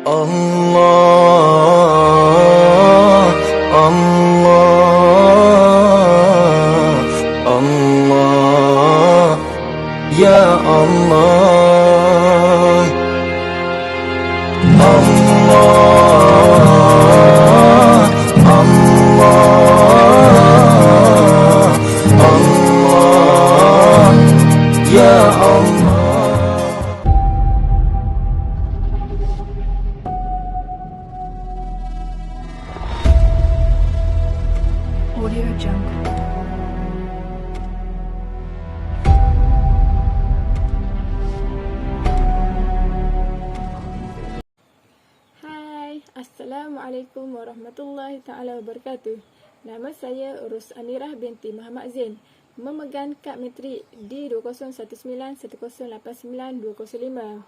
Allah, Allah, Allah, Ya Allah, Allah, Allah, Allah, Ya Allah. Audio Jungle. Hai, Assalamualaikum warahmatullahi taala wabarakatuh. Nama saya Urus Amirah binti Muhammad Zain, memegang kad matrik D20191089205.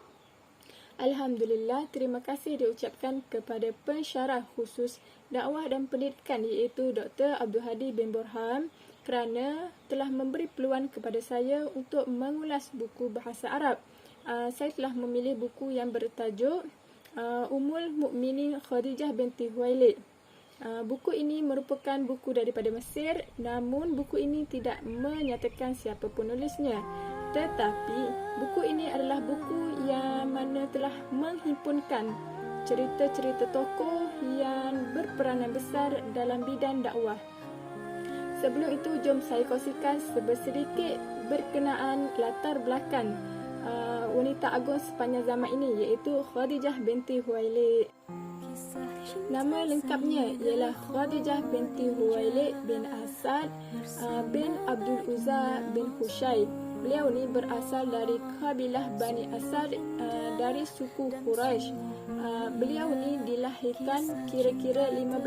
Alhamdulillah, terima kasih diucapkan kepada pensyarah khusus dakwah dan pendidikan iaitu Dr. Abdul Hadi bin Borham kerana telah memberi peluang kepada saya untuk mengulas buku bahasa Arab. Saya telah memilih buku yang bertajuk Ummul Mukminin Khadijah binti Khuwailid. Buku ini merupakan buku daripada Mesir, namun buku ini tidak menyatakan siapa penulisnya. Tetapi buku ini adalah buku yang mana telah menghimpunkan cerita-cerita tokoh yang berperanan besar dalam bidang dakwah. Sebelum itu, jom saya kongsikan sedikit berkenaan latar belakang wanita agung sepanjang zaman ini iaitu Khadijah binti Khuwailid. Nama lengkapnya ialah Khadijah binti Khuwailid bin Asad bin Abdul Uzza bin Hushai. Beliau ni berasal dari kabilah Bani Asad dari suku Quraisy. Beliau ni dilahirkan kira-kira 15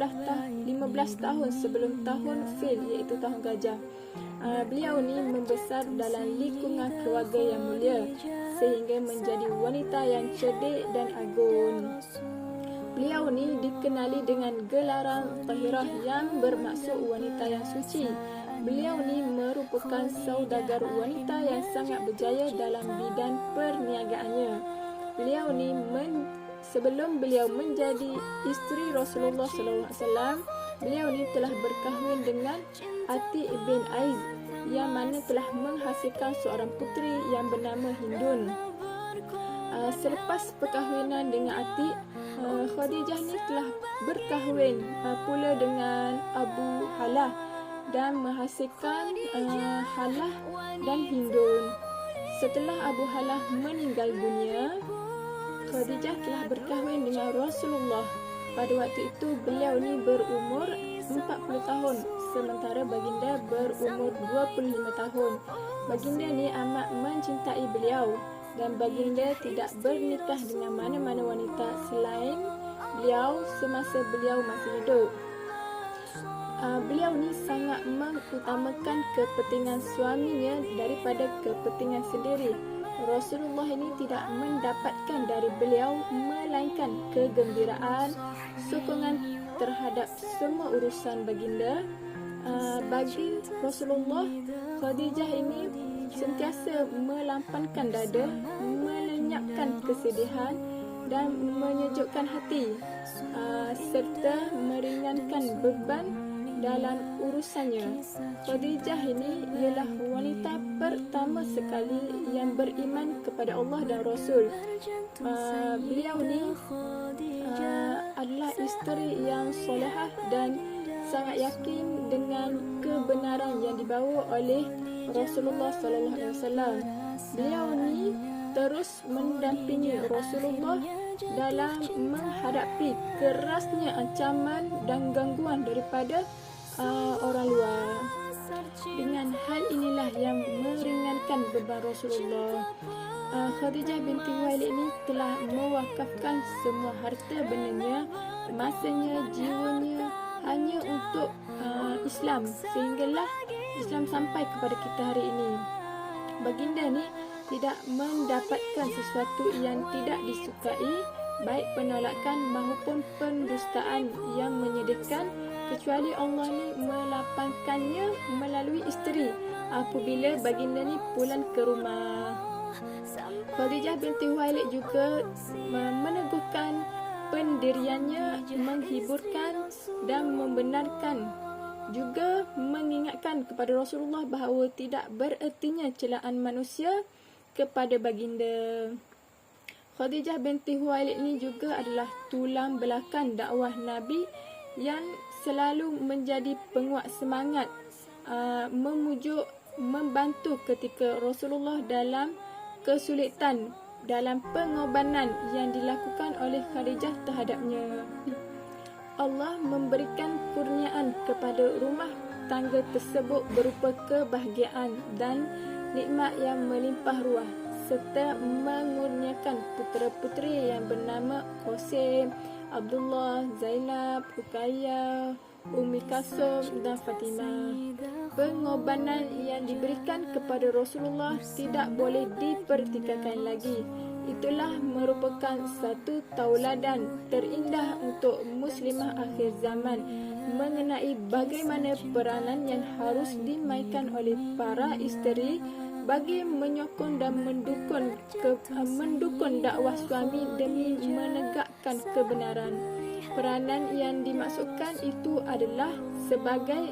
tahun sebelum tahun Fil iaitu tahun gajah. Beliau ni membesar dalam lingkungan keluarga yang mulia sehingga menjadi wanita yang cerdik dan agung. Beliau ni dikenali dengan gelaran Tahirah yang bermaksud wanita yang suci. Beliau ni merupakan saudagar wanita yang sangat berjaya dalam bidang perniagaannya. Beliau ni sebelum beliau menjadi isteri Rasulullah SAW, beliau ni telah berkahwin dengan Atiq bin Aiz yang mana telah menghasilkan seorang puteri yang bernama Hindun. Selepas perkahwinan dengan Atiq, Khadijah ni telah berkahwin pula dengan Abu Halah dan menghasilkan Halah dan Hindun. Setelah Abu Halah meninggal dunia, Khadijah telah berkahwin dengan Rasulullah. Pada waktu itu beliau ni berumur 40 tahun sementara baginda berumur 25 tahun. Baginda ni amat mencintai beliau dan baginda tidak bernikah dengan mana-mana wanita selain beliau semasa beliau masih hidup. Beliau ni sangat mengutamakan kepentingan suaminya daripada kepentingan sendiri. Rasulullah ini tidak mendapatkan dari beliau melainkan kegembiraan, sokongan terhadap semua urusan baginda. Bagi Rasulullah, Khadijah ini sentiasa melampangkan dada, melenyapkan kesedihan dan menyejukkan hati, serta meringankan beban dalam urusannya. Khadijah ini ialah wanita pertama sekali yang beriman kepada Allah dan Rasul. Beliau ni adalah isteri yang solehah dan sangat yakin dengan kebenaran yang dibawa oleh Rasulullah SAW. Beliau ni terus mendampingi Rasulullah dalam menghadapi kerasnya ancaman dan gangguan daripada orang luar. Dengan hal inilah yang meringankan beban Rasulullah. Khadijah binti Khuwailid ini telah mewakafkan semua harta bendanya, masanya, jiwanya hanya untuk Islam, sehinggalah Islam sampai kepada kita hari ini. Baginda ni tidak mendapatkan sesuatu yang tidak disukai, baik penolakan maupun pendustaan yang menyedihkan, kecuali Allah ni melapangkannya melalui isteri apabila baginda ni pulang ke rumah. Khadijah binti Khuwailid juga meneguhkan pendiriannya menghiburkan dan membenarkan, juga mengingatkan kepada Rasulullah bahawa tidak berertinya celaan manusia kepada baginda. Khadijah binti Khuwailid ini juga adalah tulang belakang dakwah Nabi yang selalu menjadi penguat semangat, memujuk, membantu ketika Rasulullah dalam kesulitan dalam pengorbanan yang dilakukan oleh Khadijah terhadapnya. Allah memberikan kurniaan kepada rumah tangga tersebut berupa kebahagiaan dan nikmat yang melimpah ruah, serta mengurniakan putera-puteri yang bernama Qasim, Abdullah, Zainab, Ruqayyah, Ummi Kalsum dan Fatimah. Pengorbanan yang diberikan kepada Rasulullah tidak boleh dipertikaikan lagi. Itulah merupakan satu tauladan terindah untuk muslimah akhir zaman mengenai bagaimana peranan yang harus dimainkan oleh para isteri bagi menyokong dan mendukung dakwah suami demi menegakkan kebenaran. Peranan yang dimaksudkan itu adalah sebagai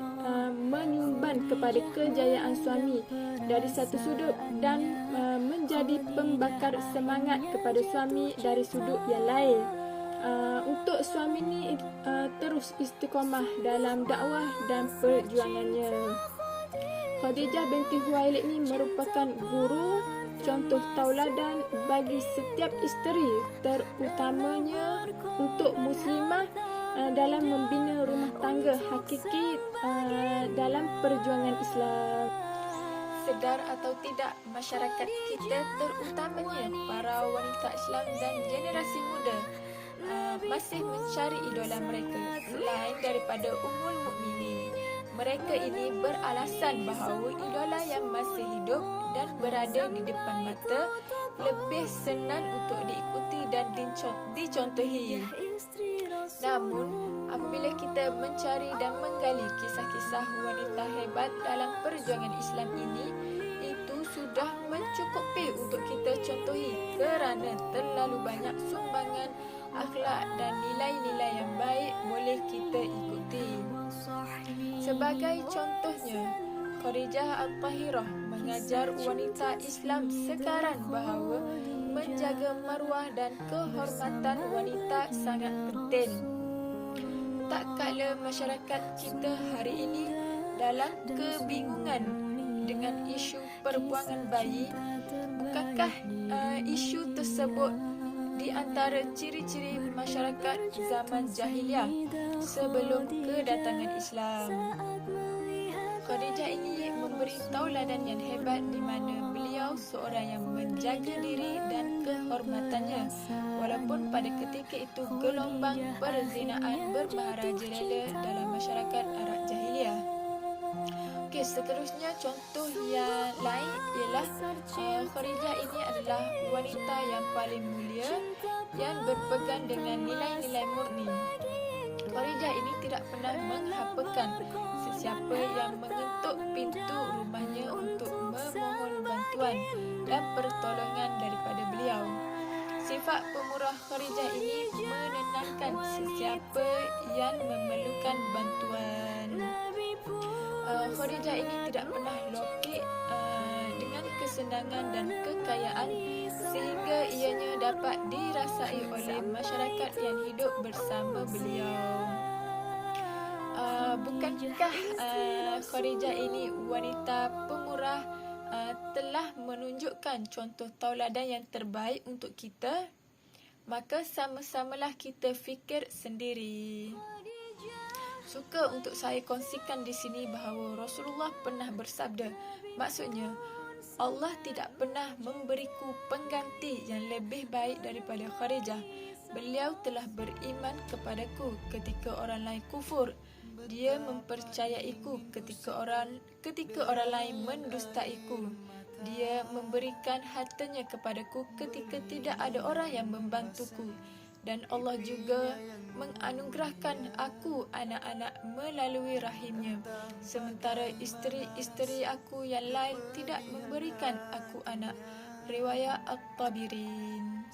menyumban kepada kejayaan suami dari satu sudut dan menjadi pembakar semangat kepada suami dari sudut yang lain. Untuk suami ini terus istiqamah dalam dakwah dan perjuangannya. Khadijah binti Khuwailid ini merupakan guru, contoh tauladan bagi setiap isteri, terutamanya untuk muslimah dalam membina rumah tangga hakiki dalam perjuangan Islam. Sedar atau tidak, masyarakat kita terutamanya para wanita Islam dan generasi muda masih mencari idola mereka selain daripada Ummul Mukminin. Mereka ini beralasan bahawa idola yang masih hidup dan berada di depan mata lebih senang untuk diikuti dan dicontohi. Namun, apabila kita mencari dan menggali kisah-kisah wanita hebat dalam perjuangan Islam ini, itu sudah mencukupi untuk kita contohi kerana terlalu banyak sumbangan akhlak dan nilai-nilai yang baik boleh kita ikuti. Sebagai contohnya, Khadijah Al-Tahirah mengajar wanita Islam sekarang bahawa menjaga maruah dan kehormatan wanita sangat penting. Tak kala masyarakat kita hari ini dalam kebingungan dengan isu perbuangan bayi, bukankah isu tersebut di antara ciri-ciri masyarakat zaman jahiliah sebelum kedatangan Islam? Khadijah ini memberi tauladan yang hebat di mana beliau seorang yang menjaga diri dan kehormatannya walaupun pada ketika itu gelombang perzinaan bermaharajalela dalam masyarakat Arab jahiliah. Okey, seterusnya contoh yang lain ialah Khadijah ini adalah wanita yang paling mulia yang berpegang dengan nilai-nilai murni. Khadijah ini tidak pernah menghapakan sesiapa yang mengetuk pintu rumahnya untuk memohon bantuan dan pertolongan daripada beliau. Sifat pemurah Khadijah ini menenangkan sesiapa yang memerlukan bantuan. Khadijah ini tidak pernah lokek dengan kesenangan dan kekayaan sehingga ianya dapat dirasai oleh masyarakat yang hidup bersama beliau. Bukankah Khadijah ini wanita pemurah telah menunjukkan contoh tauladan yang terbaik untuk kita? Maka sama-samalah kita fikir sendiri. Suka untuk saya kongsikan di sini bahawa Rasulullah pernah bersabda, maksudnya Allah tidak pernah memberiku pengganti yang lebih baik daripada Khadijah. Beliau telah beriman kepadaku ketika orang lain kufur. Dia mempercayaiku ketika orang lain mendustaiku. Dia memberikan hartanya kepadaku ketika tidak ada orang yang membantuku. Dan Allah juga menganugerahkan aku anak-anak melalui rahimnya. Sementara isteri-isteri aku yang lain tidak memberikan aku anak. Riwayat At-Tabirin.